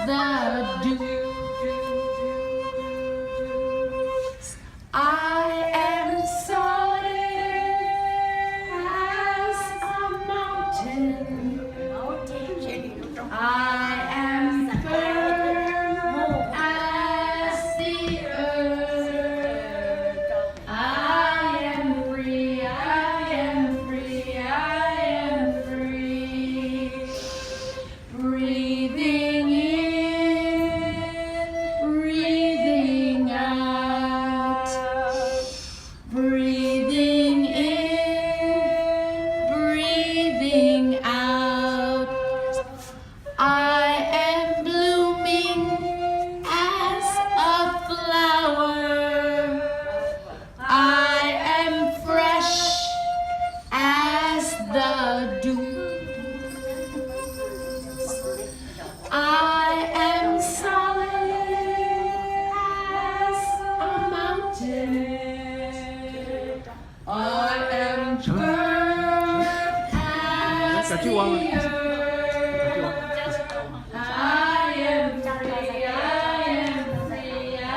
the dew. I am solid as a mountain. I am firm as the earth. I am free, I am free, I am free. Breathing in, breathing out. Breathing in, breathing out. I am blooming as a flower. I am fresh as the dew. I am solid as a mountain. I am firm as the earth. I am free, I am free, I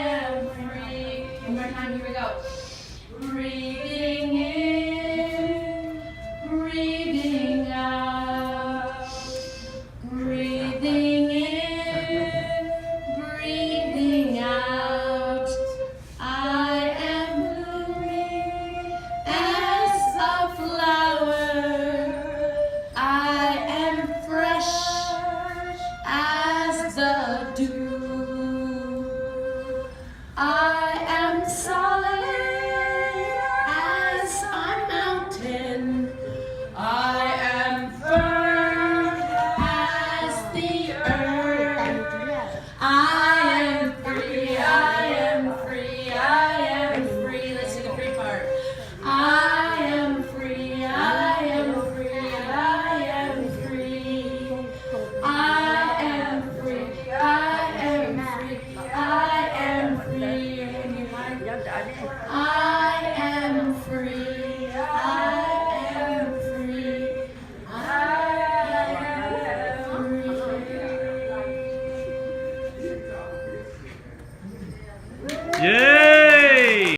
am free. One more time, here we go. Breathing in, breathing out. Breathing in, breathing out. I am blooming as a flower. I am fresh as the dew. I am solid as a mountain. I am firm as the earth. I am free, I am free, I am free. Let's do the free part. I am free, I am free, I am free. I am free, I am free, I am free. I